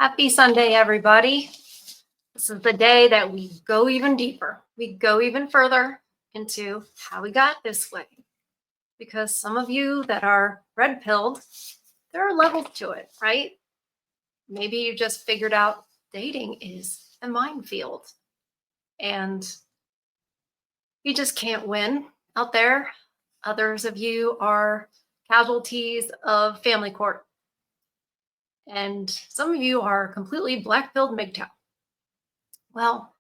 Happy Sunday, everybody. This is the day that we go even deeper. We go even further into how we got this way. Because some of you that are red-pilled, there are levels to it, right? Maybe you just figured out dating is a minefield and you just can't win out there. Others of you are casualties of family court. And some of you are completely black-pilled MGTOW. Well,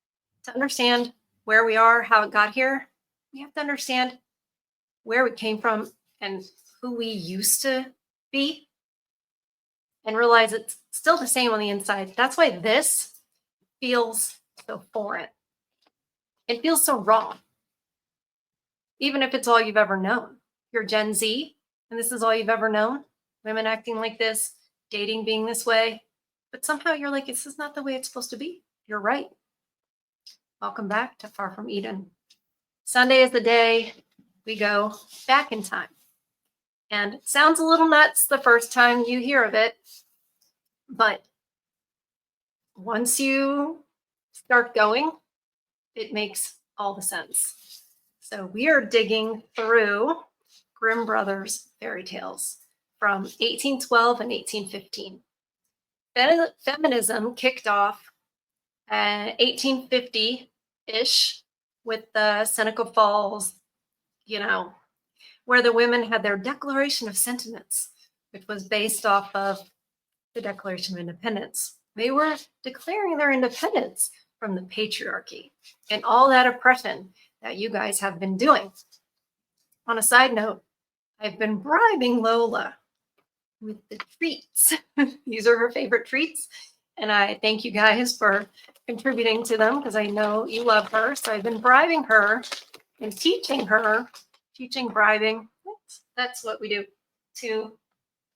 to understand where we are, how it got here, we have to understand where we came from and who we used to be and realize it's still the same on the inside. That's why this feels so foreign. It feels so wrong. Even if it's all you've ever known. You're Gen Z and this is all you've ever known. Women acting like this, dating being this way. But somehow you're like, this is not the way it's supposed to be. You're right. Welcome back to Far From Eden. Sunday is the day we go back in time. And it sounds a little nuts the first time you hear of it, but once you start going, it makes all the sense. So we are digging through Grimm Brothers fairy tales from 1812 and 1815. Feminism kicked off 1850-ish with the Seneca Falls, where the women had their Declaration of Sentiments, which was based off of the Declaration of Independence. They were declaring their independence from the patriarchy and all that oppression that you guys have been doing. On a side note, I've been bribing Lola with the treats. These are her favorite treats. And I thank you guys for contributing to them because I know you love her. So I've been bribing her and teaching bribing. That's what we do, to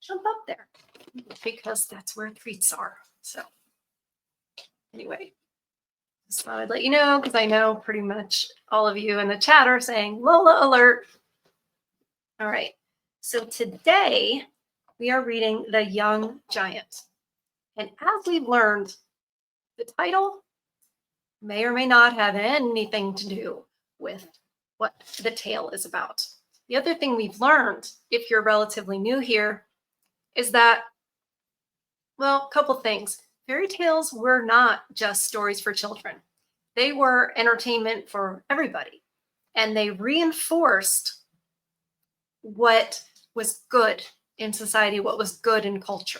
jump up there because that's where treats are. So anyway, just thought I'd let you know because I know pretty much all of you in the chat are saying Lola alert. All right. So today we are reading The Young Giant. And as we've learned, the title may or may not have anything to do with what the tale is about. The other thing we've learned, if you're relatively new here, is that, well, a couple things. Fairy tales were not just stories for children. They were entertainment for everybody. And they reinforced what was good in society, what was good in culture.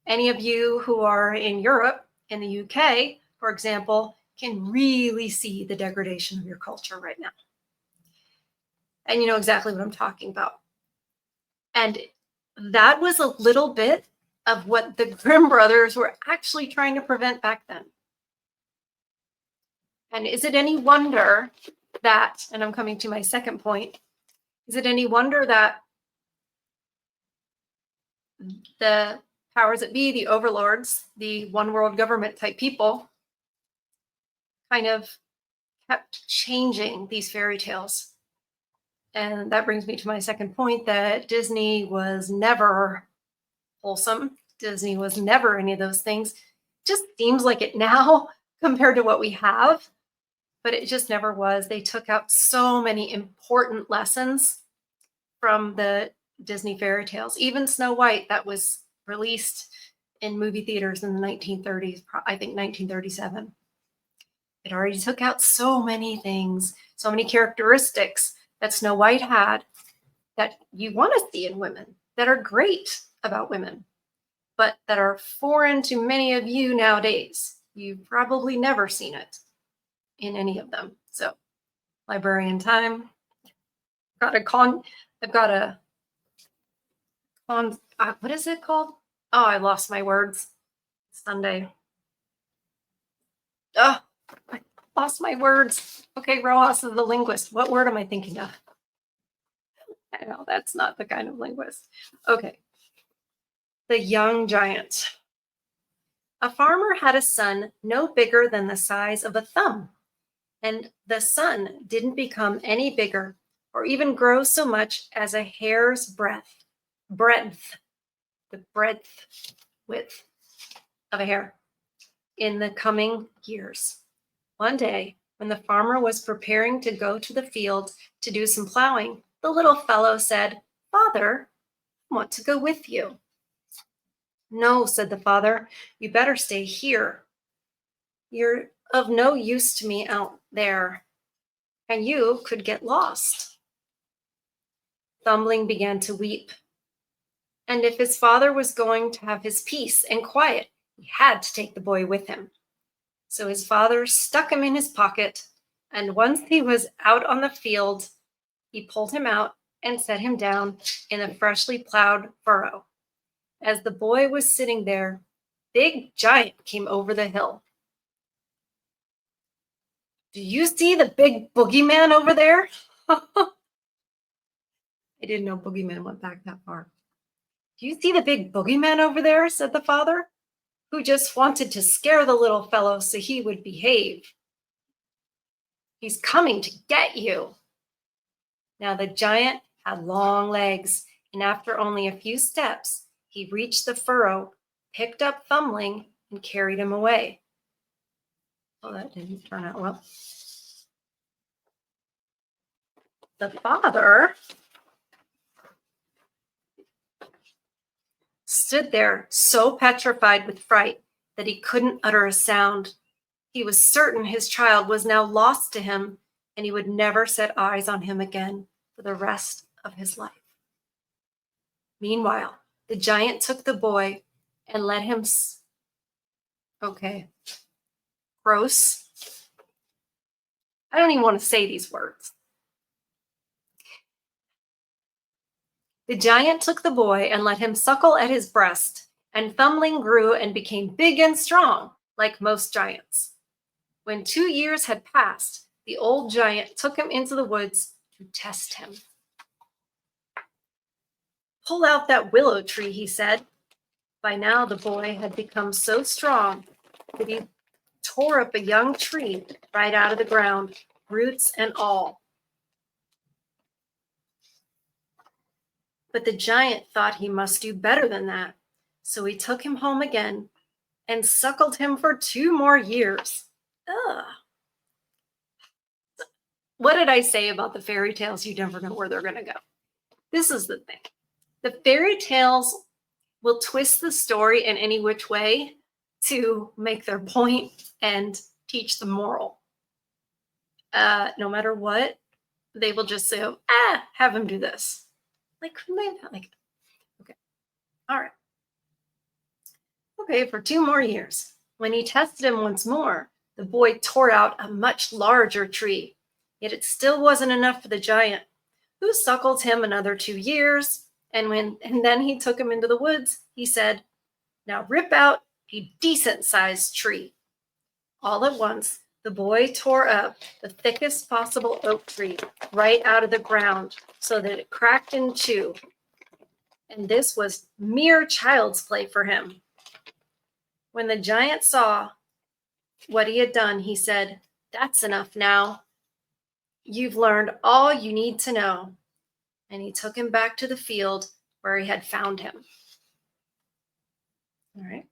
Any of you who are in Europe, in the UK, for example, can really see the degradation of your culture right now. And you know exactly what I'm talking about. And that was a little bit of what the Grimm brothers were actually trying to prevent back then. And is it any wonder that, and I'm coming to my second point, is it any wonder that the powers that be, the overlords, the one world government type people, kind of kept changing these fairy tales? And that brings me to my second point, that Disney was never wholesome. Disney was never any of those things. Just seems like it now compared to what we have, but it just never was. They took out so many important lessons from the Disney fairy tales. Even Snow White, that was released in movie theaters in the 1930s, I think 1937. It already took out so many things, so many characteristics that Snow White had that you want to see in women, that are great about women, but that are foreign to many of you nowadays. You've probably never seen it in any of them. So, librarian time. What is it called? Oh, I lost my words. Sunday. Oh, I lost my words. Okay, Rojas is the linguist. What word am I thinking of? I know that's not the kind of linguist. Okay. The Young Giant. A farmer had a son no bigger than the size of a thumb, and the son didn't become any bigger or even grow so much as a hair's breadth, the breadth, width of a hair in the coming years. One day, when the farmer was preparing to go to the field to do some plowing, the little fellow said, "Father, I want to go with you." "No," said the father, "you better stay here. You're of no use to me out there, and you could get lost." Thumbling began to weep, and if his father was going to have his peace and quiet, he had to take the boy with him. So his father stuck him in his pocket, and once he was out on the field, he pulled him out and set him down in a freshly plowed furrow. As the boy was sitting there, Big Giant came over the hill. "Do you see the big boogeyman over there?" I didn't know boogeyman went back that far. "Do you see the big boogeyman over there?" said the father, "who just wanted to scare the little fellow so he would behave. He's coming to get you." Now the giant had long legs, and after only a few steps, he reached the furrow, picked up Thumbling, and carried him away. Oh, that didn't turn out well. The father stood there so petrified with fright that he couldn't utter a sound. He was certain his child was now lost to him, and he would never set eyes on him again for the rest of his life. Meanwhile, the giant took the boy and let him gross. I don't even want to say these words. The giant took the boy and let him suckle at his breast, and Thumbling grew and became big and strong, like most giants. When 2 years had passed, the old giant took him into the woods to test him. "Pull out that willow tree," he said. By now the boy had become so strong that he tore up a young tree right out of the ground, roots and all. But the giant thought he must do better than that, so he took him home again and suckled him for 2 more years. Ugh. What did I say about the fairy tales? You never know where they're going to go. This is the thing. The fairy tales will twist the story in any which way to make their point and teach the moral. No matter what, they will just say, have him do this. Like, couldn't they have, like, okay, all right. Okay, for 2 more years. When he tested him once more, the boy tore out a much larger tree. Yet it still wasn't enough for the giant, who suckled him another 2 years. And then he took him into the woods. He said, "Now rip out a decent-sized tree." All at once, the boy tore up the thickest possible oak tree right out of the ground so that it cracked in 2. And this was mere child's play for him. When the giant saw what he had done, he said, "That's enough now. You've learned all you need to know." And he took him back to the field where he had found him. All right.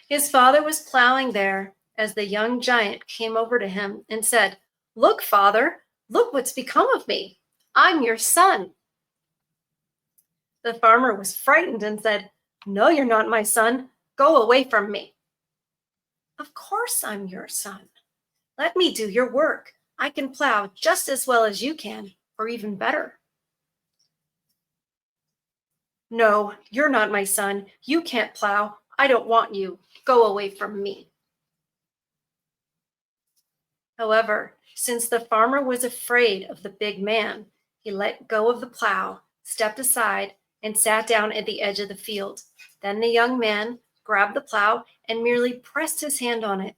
His father was plowing there as the young giant came over to him and said, "Look, father, look what's become of me. I'm your son." The farmer was frightened and said, "No, you're not my son. Go away from me." "Of course I'm your son. Let me do your work. I can plow just as well as you can, or even better." "No, you're not my son. You can't plow. I don't want you. Go away from me." However, since the farmer was afraid of the big man, he let go of the plow, stepped aside, and sat down at the edge of the field. Then the young man grabbed the plow and merely pressed his hand on it,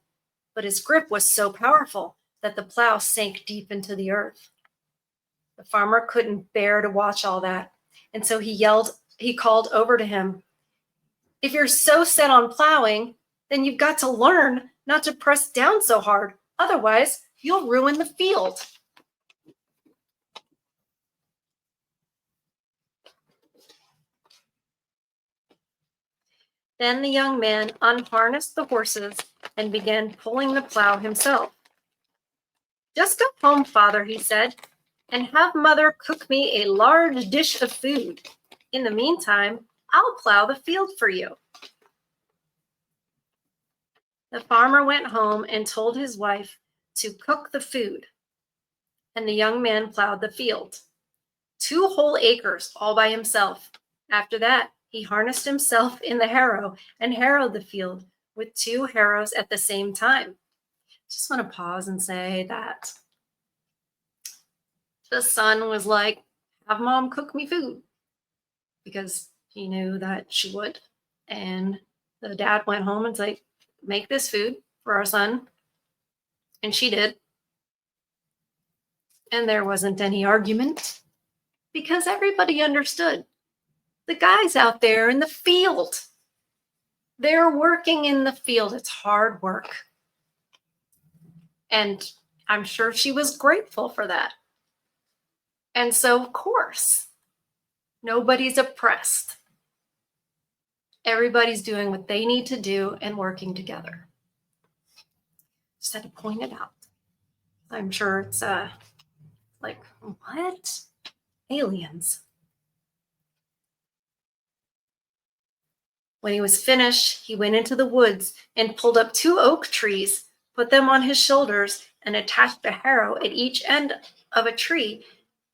but his grip was so powerful that the plow sank deep into the earth. The farmer couldn't bear to watch all that, and so he called over to him, "If you're so set on plowing, then you've got to learn not to press down so hard. Otherwise, you'll ruin the field." Then the young man unharnessed the horses and began pulling the plow himself. "Just go home, father," he said, "and have mother cook me a large dish of food. In the meantime, I'll plow the field for you." The farmer went home and told his wife to cook the food, and the young man plowed the field. 2 whole acres all by himself. After that, he harnessed himself in the harrow and harrowed the field with 2 harrows at the same time. Just want to pause and say that the son was like, "Have mom cook me food," because he knew that she would. And the dad went home and said, "Make this food for our son." And she did. And there wasn't any argument because everybody understood. The guy's out there in the field. They're working in the field. It's hard work. And I'm sure she was grateful for that. And so, of course, nobody's oppressed. Everybody's doing what they need to do and working together. Just had to point it out. I'm sure it's like, what? Aliens. When he was finished, he went into the woods and pulled up 2 oak trees, put them on his shoulders, and attached a harrow at each end of a tree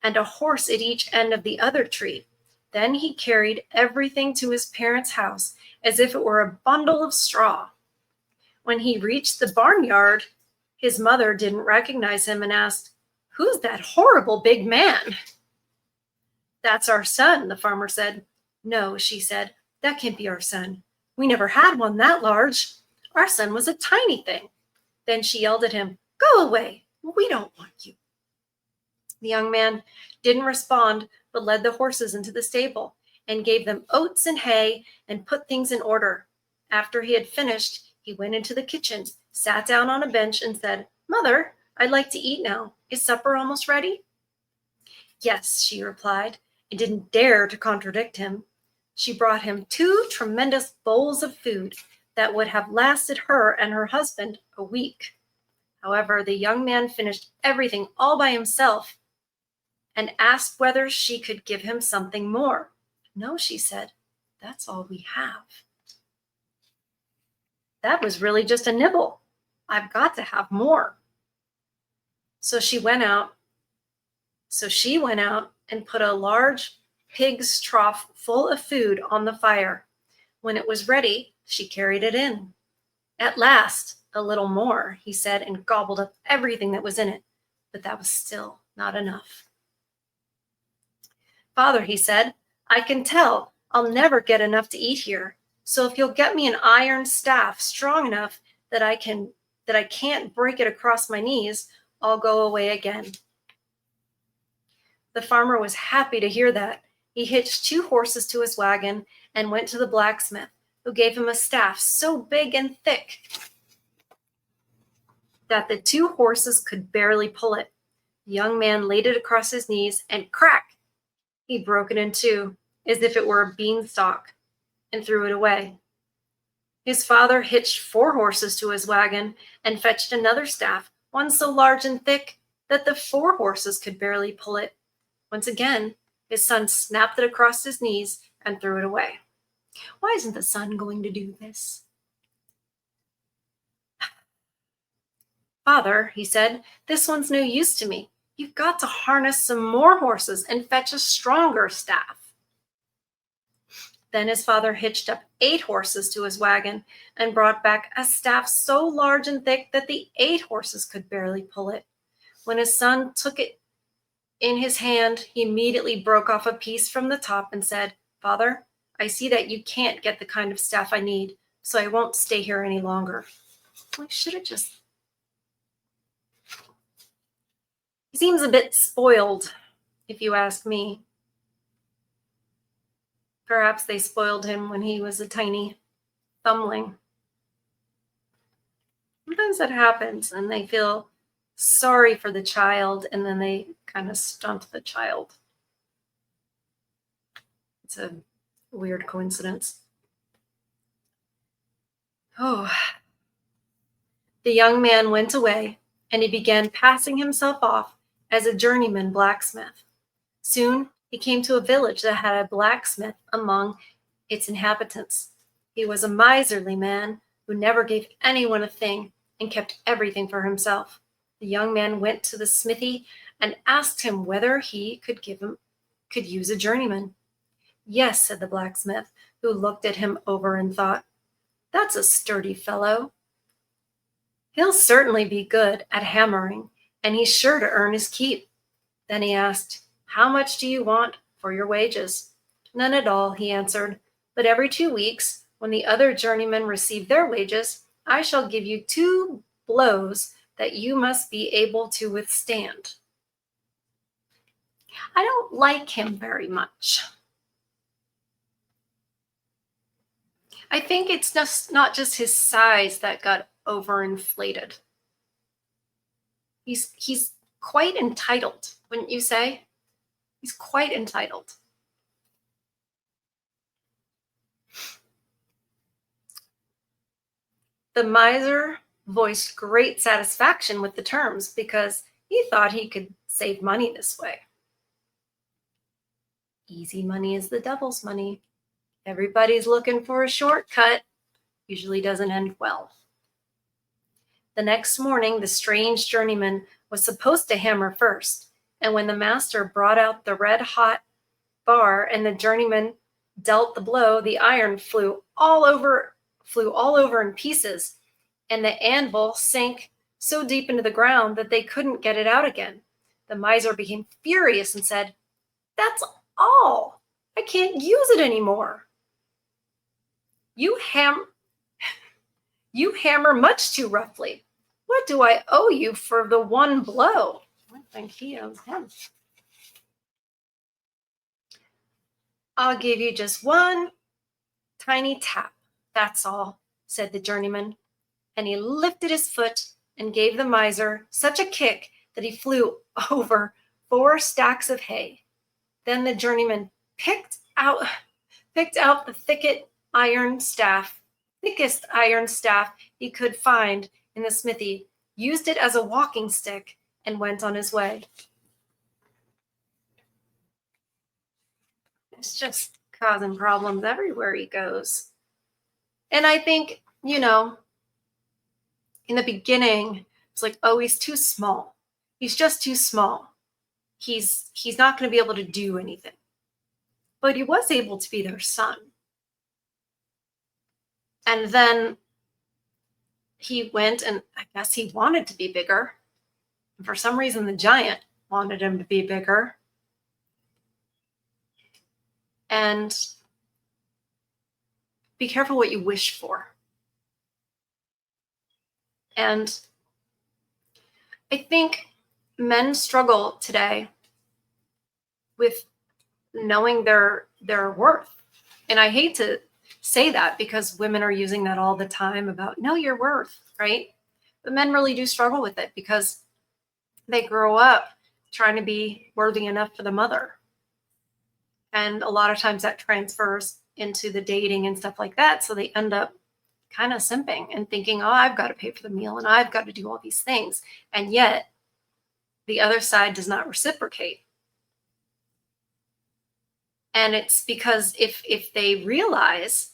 and a horse at each end of the other tree. Then he carried everything to his parents' house as if it were a bundle of straw. When he reached the barnyard, his mother didn't recognize him and asked, "Who's that horrible big man?" "That's our son," the farmer said. "No," she said, "that can't be our son. We never had one that large. Our son was a tiny thing." Then she yelled at him, "Go away. We don't want you." The young man didn't respond, but led the horses into the stable and gave them oats and hay and put things in order. After he had finished, he went into the kitchen, sat down on a bench, and said, "Mother, I'd like to eat now. Is supper almost ready?" "Yes," she replied, and didn't dare to contradict him. She brought him 2 tremendous bowls of food that would have lasted her and her husband a week. However, the young man finished everything all by himself and asked whether she could give him something more. "No," she said, "that's all we have." "That was really just a nibble. I've got to have more." So she went out and put a large pig's trough full of food on the fire. When it was ready, she carried it in. "At last, a little more," he said, and gobbled up everything that was in it. But that was still not enough. "Father," he said, "I can tell I'll never get enough to eat here. So if you'll get me an iron staff strong enough that I can't break it across my knees, I'll go away again." The farmer was happy to hear that. He hitched 2 horses to his wagon and went to the blacksmith, who gave him a staff so big and thick that the 2 horses could barely pull it. The young man laid it across his knees, and crack! He broke it in 2, as if it were a beanstalk, and threw it away. His father hitched 4 horses to his wagon and fetched another staff, one so large and thick that the 4 horses could barely pull it. Once again, his son snapped it across his knees and threw it away. Why isn't the son going to do this? "Father," he said, "this one's no use to me. You've got to harness some more horses and fetch a stronger staff." Then his father hitched up 8 horses to his wagon and brought back a staff so large and thick that the 8 horses could barely pull it. When his son took it in his hand, he immediately broke off a piece from the top and said, "Father, I see that you can't get the kind of staff I need, so I won't stay here any longer." I should have just... He seems a bit spoiled, if you ask me. Perhaps they spoiled him when he was a tiny thumbling. Sometimes that happens, and they feel sorry for the child, and then they kind of stunt the child. It's a weird coincidence. Oh, the young man went away, and he began passing himself off as a journeyman blacksmith. Soon he came to a village that had a blacksmith among its inhabitants. He was a miserly man who never gave anyone a thing and kept everything for himself. The young man went to the smithy and asked him whether he could use a journeyman. Yes, said the blacksmith, who looked at him over and thought, that's a sturdy fellow. He'll certainly be good at hammering, and he's sure to earn his keep. Then he asked, how much do you want for your wages? None at all, he answered, but every 2 weeks, when the other journeymen receive their wages, I shall give you 2 blows that you must be able to withstand. I don't like him very much. I think it's just not just his size that got overinflated. He's quite entitled, wouldn't you say? He's quite entitled. The miser voiced great satisfaction with the terms because he thought he could save money this way. Easy money is the devil's money. Everybody's looking for a shortcut. Usually doesn't end well. The next morning, the strange journeyman was supposed to hammer first, and when the master brought out the red-hot bar and the journeyman dealt the blow, the iron flew all over in pieces, and the anvil sank so deep into the ground that they couldn't get it out again. The miser became furious and said, that's all. I can't use it anymore. You hammer much too roughly. What do I owe you for the 1 blow? I think he owes him. I'll give you just 1 tiny tap, that's all, said the journeyman. And he lifted his foot and gave the miser such a kick that he flew over 4 stacks of hay. Then the journeyman picked out the thickest iron staff he could find in the smithy, used it as a walking stick, and went on his way. It's just causing problems everywhere he goes. And I think, in the beginning, it's like, oh, he's too small. He's just too small. He's not going to be able to do anything. But he was able to be their son. And then he went, and I guess he wanted to be bigger. And for some reason, the giant wanted him to be bigger. And be careful what you wish for. And I think men struggle today with knowing their worth. And I hate to say that because women are using that all the time about know your worth, right? But men really do struggle with it because they grow up trying to be worthy enough for the mother. And a lot of times that transfers into the dating and stuff like that. So they end up kind of simping and thinking, oh, I've got to pay for the meal and I've got to do all these things. And yet the other side does not reciprocate. And it's because if they realize,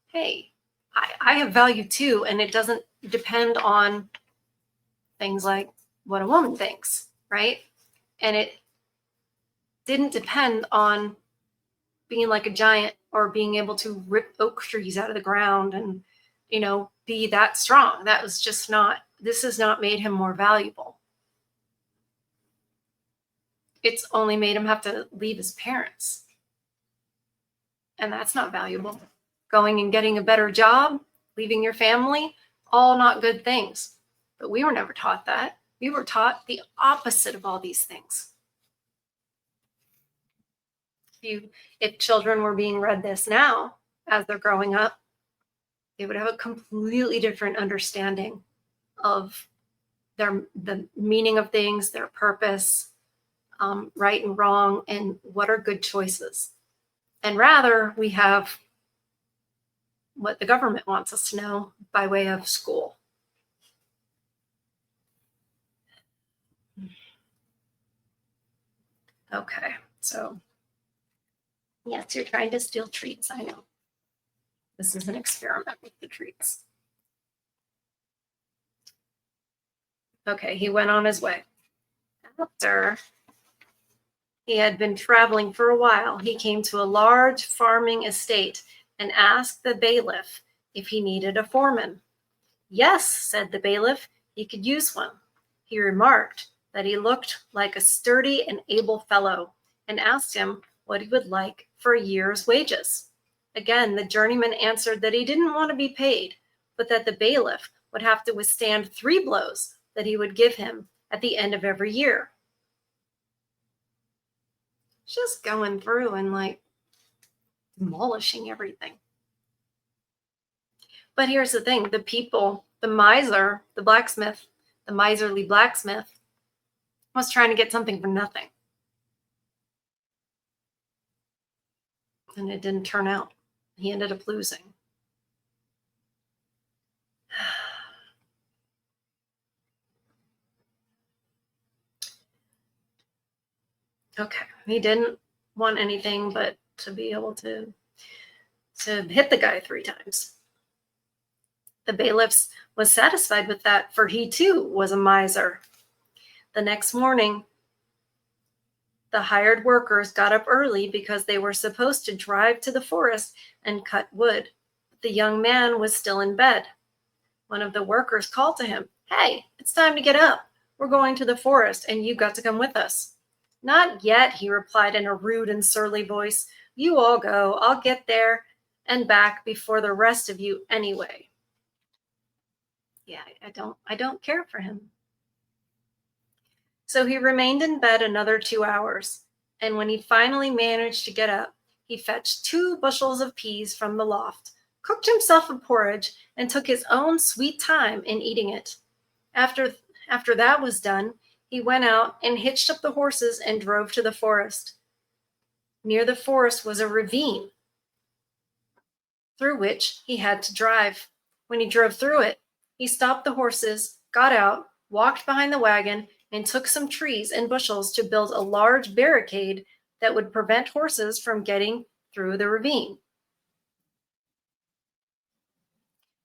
hey, I have value too, and it doesn't depend on things like what a woman thinks, right? And it didn't depend on being like a giant or being able to rip oak trees out of the ground and, be that strong. That was just this has not made him more valuable. It's only made him have to leave his parents. And that's not valuable. Going and getting a better job, leaving your family, all not good things. But we were never taught that. We were taught the opposite of all these things. If children were being read this now as they're growing up, they would have a completely different understanding of the meaning of things, their purpose, right and wrong, and what are good choices. And rather, we have what the government wants us to know by way of school. Okay, so yes, you're trying to steal treats. I know. This is an experiment with the treats. Okay, he went on his way. After he had been traveling for a while, he came to a large farming estate and asked the bailiff if he needed a foreman. Yes, said the bailiff, he could use one. He remarked that he looked like a sturdy and able fellow and asked him what he would like for a year's wages. Again, the journeyman answered that he didn't want to be paid, but that the bailiff would have to withstand 3 blows that he would give him at the end of every year. Just going through and like demolishing everything. But here's the thing, the people, the miser, the blacksmith, the miserly blacksmith was trying to get something for nothing. And it didn't turn out. He ended up losing. Okay, he didn't want anything but to be able to hit the guy 3 times. The bailiff was satisfied with that, for he too was a miser. The next morning, the hired workers got up early because they were supposed to drive to the forest and cut wood. The young man was still in bed. One of the workers called to him, "Hey, it's time to get up. We're going to the forest and you've got to come with us." "Not yet," he replied in a rude and surly voice. "You all go. I'll get there and back before the rest of you anyway." Yeah, I don't care for him. So he remained in bed another 2 hours, and when he finally managed to get up, he fetched 2 bushels of peas from the loft, cooked himself a porridge, and took his own sweet time in eating it. After that was done, he went out and hitched up the horses and drove to the forest. Near the forest was a ravine through which he had to drive. When he drove through it, he stopped the horses, got out, walked behind the wagon, and took some trees and bushels to build a large barricade that would prevent horses from getting through the ravine.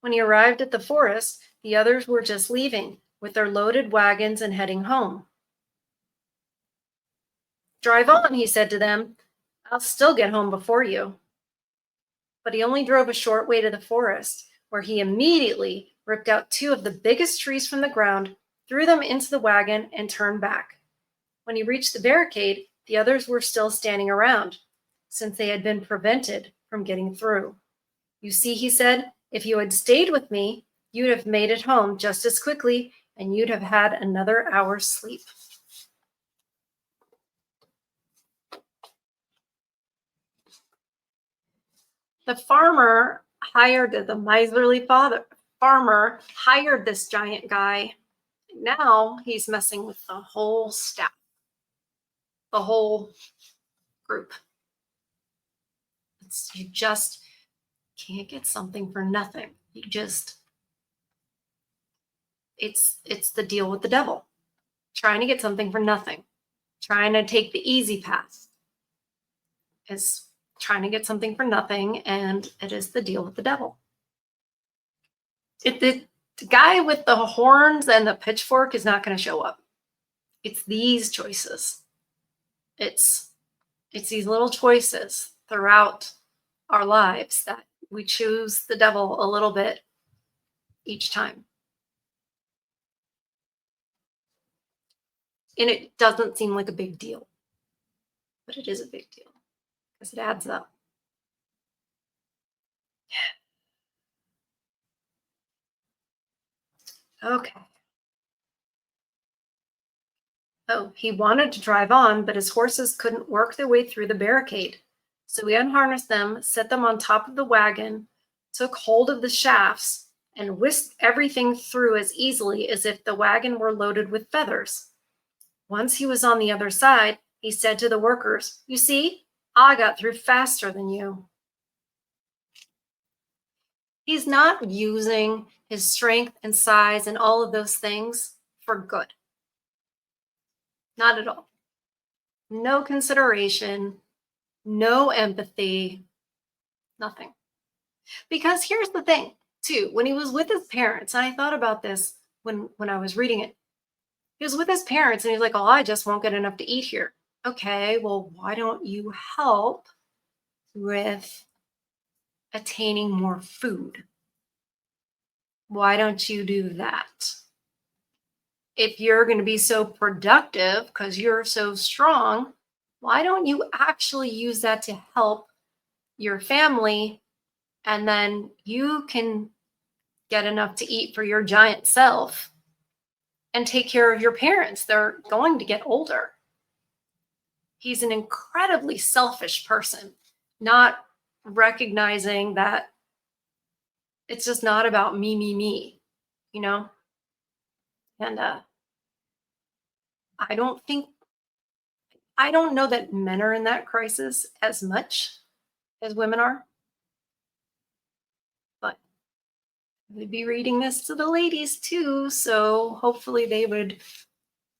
When he arrived at the forest, the others were just leaving with their loaded wagons and heading home. "Drive on," he said to them. "I'll still get home before you." But he only drove a short way to the forest, where he immediately ripped out 2 of the biggest trees from the ground, threw them into the wagon, and turned back. When he reached the barricade, the others were still standing around, since they had been prevented from getting through. "You see," he said, "if you had stayed with me, you'd have made it home just as quickly, and you'd have had another hour's sleep." The miserly farmer hired this giant guy. Now he's messing with the whole staff, the whole group. You just can't get something for nothing. It's the deal with the devil. Trying to get something for nothing. Trying to take the easy path is trying to get something for nothing, and it is the deal with the devil. The guy with the horns and the pitchfork is not going to show up. It's these choices. It's these little choices throughout our lives that we choose the devil a little bit each time. And it doesn't seem like a big deal, but it is a big deal because it adds up. Okay. Oh, he wanted to drive on, but his horses couldn't work their way through the barricade. So he unharnessed them, set them on top of the wagon, took hold of the shafts, and whisked everything through as easily as if the wagon were loaded with feathers. Once he was on the other side, he said to the workers, "You see, I got through faster than you." He's not using his strength and size and all of those things for good. Not at all. No consideration, no empathy, nothing. Because here's the thing, too, when he was with his parents, and I thought about this when I was reading it. He was with his parents and he's like, "Oh, I just won't get enough to eat here." Okay, well, why don't you help with attaining more food? Why don't you do that? If you're going to be so productive because you're so strong, why don't you actually use that to help your family, and then you can get enough to eat for your giant self and take care of your parents? They're going to get older. He's an incredibly selfish person, not recognizing that it's just not about me, me, me, you know? And I don't think, I don't know that men are in that crisis as much as women are, but we'd be reading this to the ladies too. So hopefully they would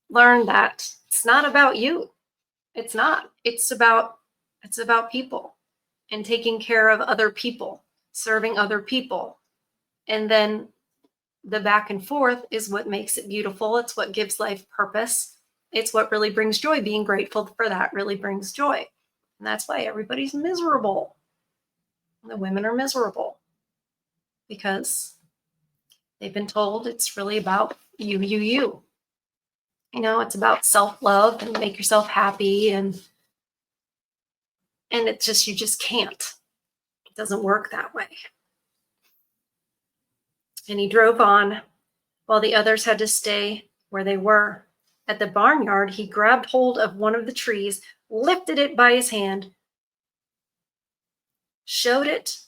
learn that it's not about you. It's not. It's about people and taking care of other people, serving other people. And then the back and forth is what makes it beautiful. It's what gives life purpose. It's what really brings joy. Being grateful for that really brings joy. And that's why everybody's miserable. The women are miserable because they've been told it's really about you, you, you. You know, it's about self-love and make yourself happy, and it's just, you just can't. It doesn't work that way. And he drove on while the others had to stay where they were. At the barnyard, he grabbed hold of one of the trees, lifted it by his hand, showed it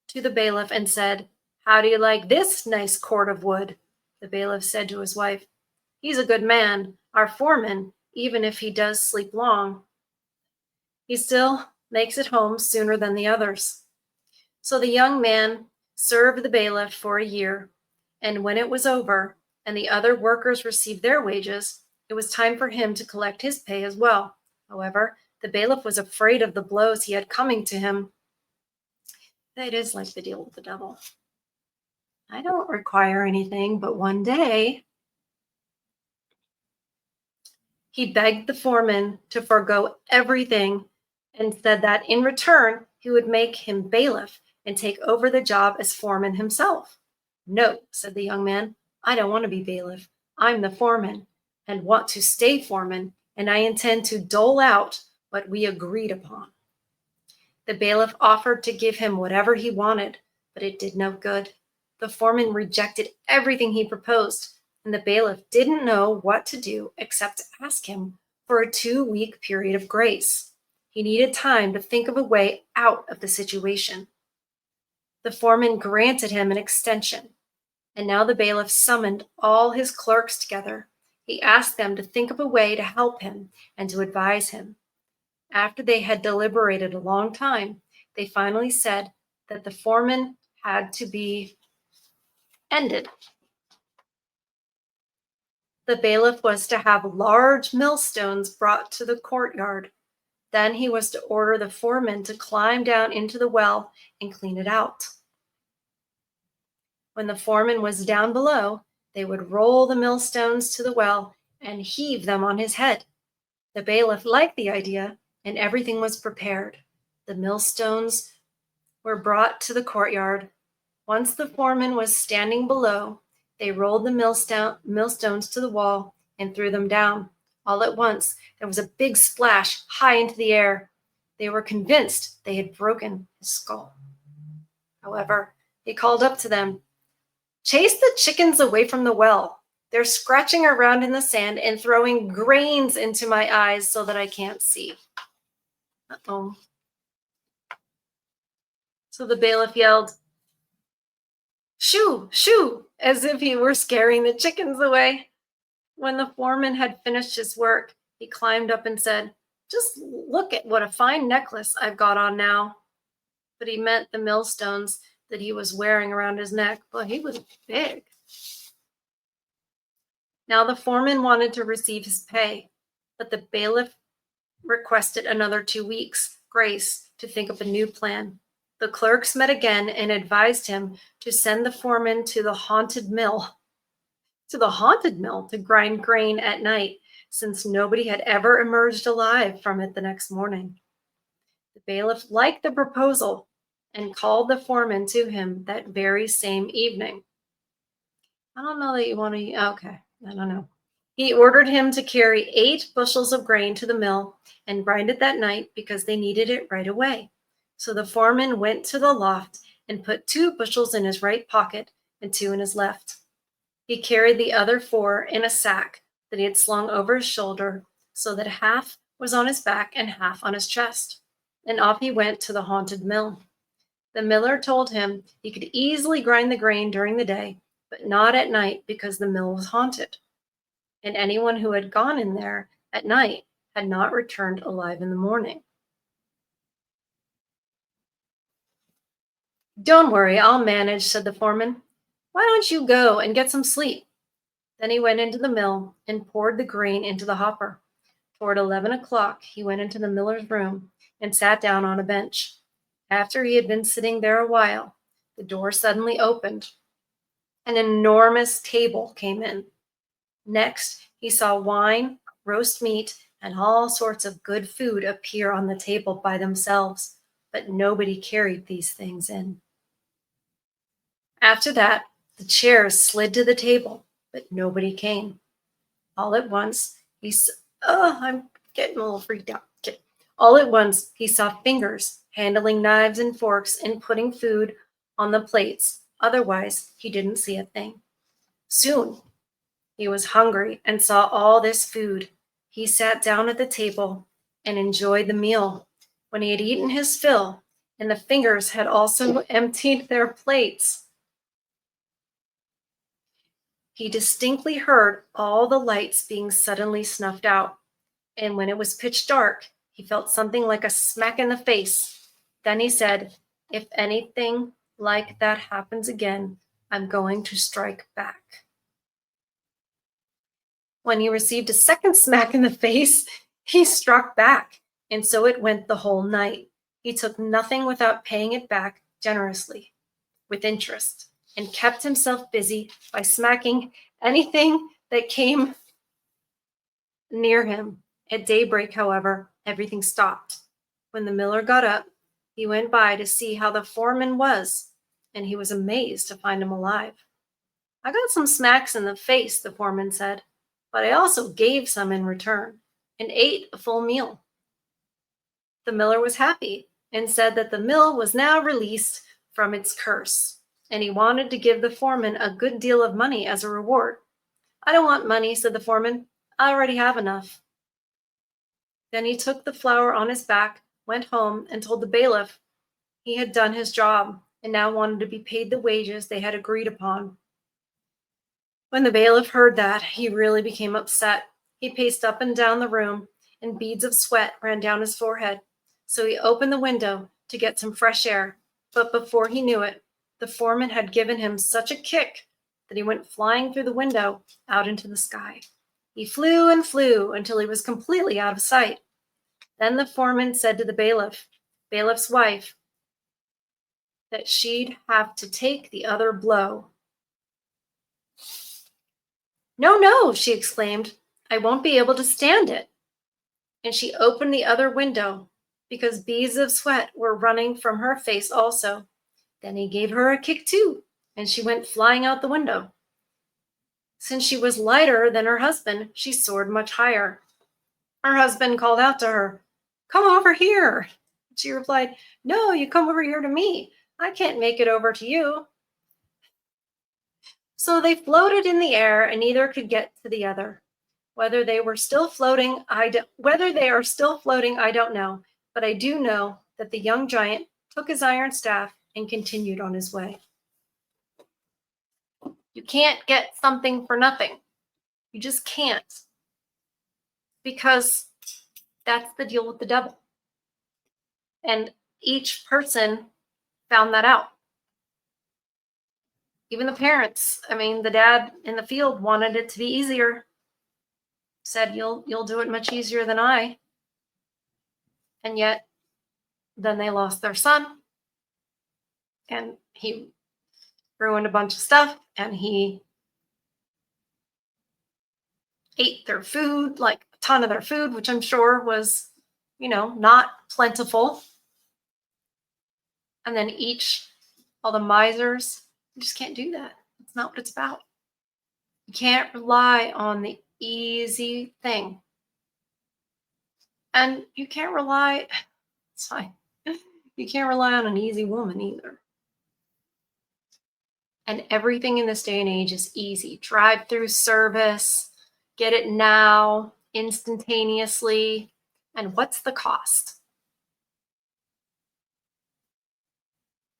to the bailiff, and said, "How do you like this nice cord of wood?" The bailiff said to his wife, "He's a good man, our foreman, even if he does sleep long. He still makes it home sooner than the others." So the young man served the bailiff for a year, and when it was over and the other workers received their wages, it was time for him to collect his pay as well. However, the bailiff was afraid of the blows he had coming to him. It is like the deal with the devil. I don't require anything, but one day he begged the foreman to forego everything and said that in return, he would make him bailiff and take over the job as foreman himself. "No," said the young man, "I don't want to be bailiff. I'm the foreman and want to stay foreman, and I intend to dole out what we agreed upon." The bailiff offered to give him whatever he wanted, but it did no good. The foreman rejected everything he proposed, and the bailiff didn't know what to do except to ask him for a 2-week period of grace. He needed time to think of a way out of the situation. The foreman granted him an extension, and now the bailiff summoned all his clerks together. He asked them to think of a way to help him and to advise him. After they had deliberated a long time, they finally said that the foreman had to be ended. The bailiff was to have large millstones brought to the courtyard. Then he was to order the foreman to climb down into the well and clean it out. When the foreman was down below, they would roll the millstones to the well and heave them on his head. The bailiff liked the idea, and everything was prepared. The millstones were brought to the courtyard. Once the foreman was standing below, they rolled the millstones to the wall and threw them down. All at once, there was a big splash high into the air. They were convinced they had broken his skull. However, he called up to them, "Chase the chickens away from the well. They're scratching around in the sand and throwing grains into my eyes so that I can't see." Uh-oh. So the bailiff yelled, "Shoo, shoo," as if he were scaring the chickens away. When the foreman had finished his work, he climbed up and said, "Just look at what a fine necklace I've got on now." But he meant the millstones. that he was wearing around his neck. But he was big. Now the foreman wanted to receive his pay, but the bailiff requested another 2 weeks' grace to think up a new plan. The clerks met again and advised him to send the foreman to the haunted mill to grind grain at night, since nobody had ever emerged alive from it the next morning. The bailiff liked the proposal and called the foreman to him that very same evening. I don't know that you want to, okay, I don't know. He ordered him to carry 8 bushels of grain to the mill and grind it that night because they needed it right away. So the foreman went to the loft and put 2 bushels in his right pocket and 2 in his left. He carried the other 4 in a sack that he had slung over his shoulder so that half was on his back and half on his chest. And off he went to the haunted mill. The miller told him he could easily grind the grain during the day, but not at night because the mill was haunted. And anyone who had gone in there at night had not returned alive in the morning. Don't worry, I'll manage, said the foreman. Why don't you go and get some sleep? Then he went into the mill and poured the grain into the hopper. Toward 11 o'clock, he went into the miller's room and sat down on a bench. After he had been sitting there a while, the door suddenly opened. An enormous table came in. Next, he saw wine, roast meat, and all sorts of good food appear on the table by themselves, but nobody carried these things in. After that, the chairs slid to the table, but nobody came. All at once, I'm getting a little freaked out. Okay. All at once, he saw fingers handling knives and forks and putting food on the plates. Otherwise, he didn't see a thing. Soon, he was hungry and saw all this food. He sat down at the table and enjoyed the meal. When he had eaten his fill, and the fingers had also emptied their plates, he distinctly heard all the lights being suddenly snuffed out. And when it was pitch dark, he felt something like a smack in the face. Then he said, if anything like that happens again, I'm going to strike back. When he received a second smack in the face, he struck back, and so it went the whole night. He took nothing without paying it back generously, with interest, and kept himself busy by smacking anything that came near him. At daybreak, however, everything stopped. When the miller got up, he went by to see how the foreman was, and he was amazed to find him alive. I got some smacks in the face, the foreman said, but I also gave some in return and ate a full meal. The miller was happy and said that the mill was now released from its curse, and he wanted to give the foreman a good deal of money as a reward. I don't want money, said the foreman. I already have enough. Then he took the flour on his back, went home, and told the bailiff he had done his job and now wanted to be paid the wages they had agreed upon. When the bailiff heard that, he really became upset. He paced up and down the room, and beads of sweat ran down his forehead. So he opened the window to get some fresh air, but before he knew it, the foreman had given him such a kick that he went flying through the window out into the sky. He flew and flew until he was completely out of sight. Then the foreman said to the bailiff's wife, that she'd have to take the other blow. No, no, she exclaimed. I won't be able to stand it. And she opened the other window because beads of sweat were running from her face also. Then he gave her a kick too, and she went flying out the window. Since she was lighter than her husband, she soared much higher. Her husband called out to her, Come over here. She replied, No, you come over here to me. I can't make it over to you. So they floated in the air, and neither could get to the other. Whether they are still floating, I don't know. But I do know that the young giant took his iron staff and continued on his way. You can't get something for nothing. You just can't. Because that's the deal with the devil. And each person found that out. Even the parents, I mean, the dad in the field wanted it to be easier. Said, you'll do it much easier than I. And yet, then they lost their son. And he ruined a bunch of stuff. And he ate their food, like a ton of their food, which I'm sure was, not plentiful. And then all the misers, you just can't do that. That's not what it's about. You can't rely on the easy thing. And you can't rely, it's fine. You can't rely on an easy woman either. And everything in this day and age is easy. Drive-through service, get it now, instantaneously. And what's the cost?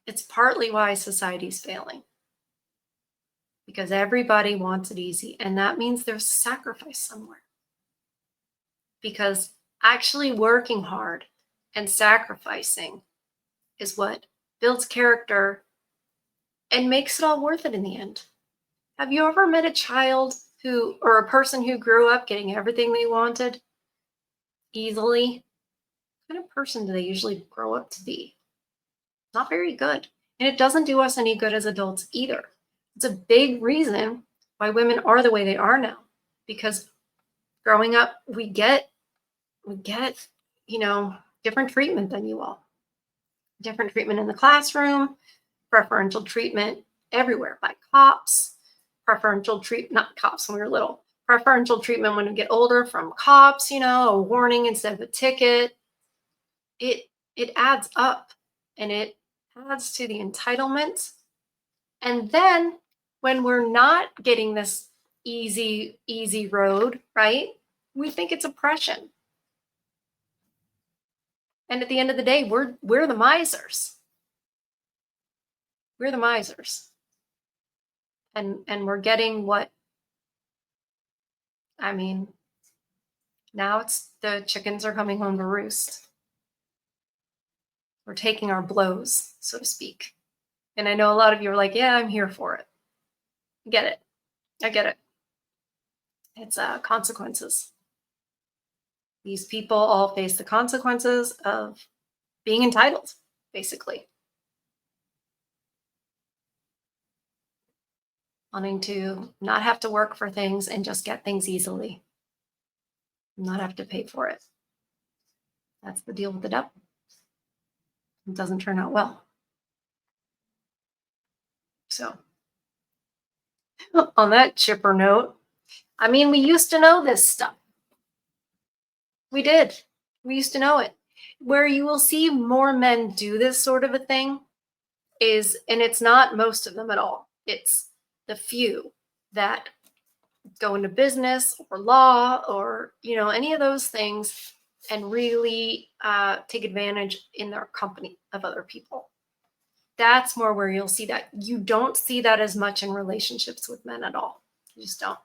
It's partly why society's failing. Because everybody wants it easy. And that means there's sacrifice somewhere. Because actually working hard and sacrificing is what builds character and makes it all worth it in the end. Have you ever met a child or a person who grew up getting everything they wanted easily? What kind of person do they usually grow up to be? Not very good. And it doesn't do us any good as adults either. It's a big reason why women are the way they are now. Because growing up, we get, different treatment than you all. Different treatment in the classroom, preferential treatment everywhere by cops, not cops when we were little, preferential treatment when we get older from cops, a warning instead of a ticket. It adds up, and it adds to the entitlement. And then when we're not getting this easy road, right, we think it's oppression. And at the end of the day, we're the misers. We're the misers. And we're getting now it's the chickens are coming home to roost. We're taking our blows, so to speak. And I know a lot of you are like, yeah, I'm here for it. I get it. It's consequences. These people all face the consequences of being entitled, basically. Wanting to not have to work for things and just get things easily. Not have to pay for it. That's the deal with the devil. It doesn't turn out well. So, on that chipper note, we used to know this stuff. We did. We used to know it. Where you will see more men do this sort of a thing is, and it's not most of them at all, it's the few that go into business or law or, any of those things and really take advantage in their company of other people. That's more where you'll see that. You don't see that as much in relationships with men at all. You just don't.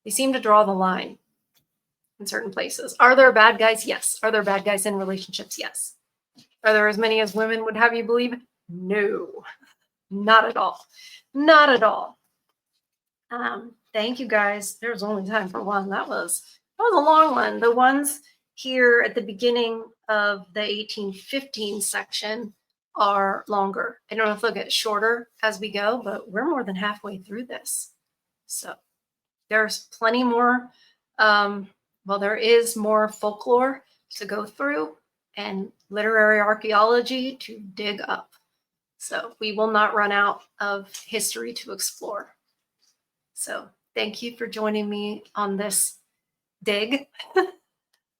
They seem to draw the line in certain places. Are there bad guys? Yes. Are there bad guys in relationships? Yes. Are there as many as women would have you believe? No, not at all. Not at all. Thank you guys. There's only time for one. That was a long one. The ones here at the beginning of the 1815 section are longer. I don't know if they'll get shorter as we go, but we're more than halfway through this. So there's plenty more. There is more folklore to go through and literary archaeology to dig up. So we will not run out of history to explore. So thank you for joining me on this dig.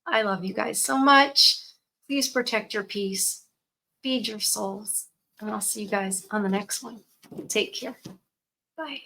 I love you guys so much. Please protect your peace, feed your souls, and I'll see you guys on the next one. Take care. Bye.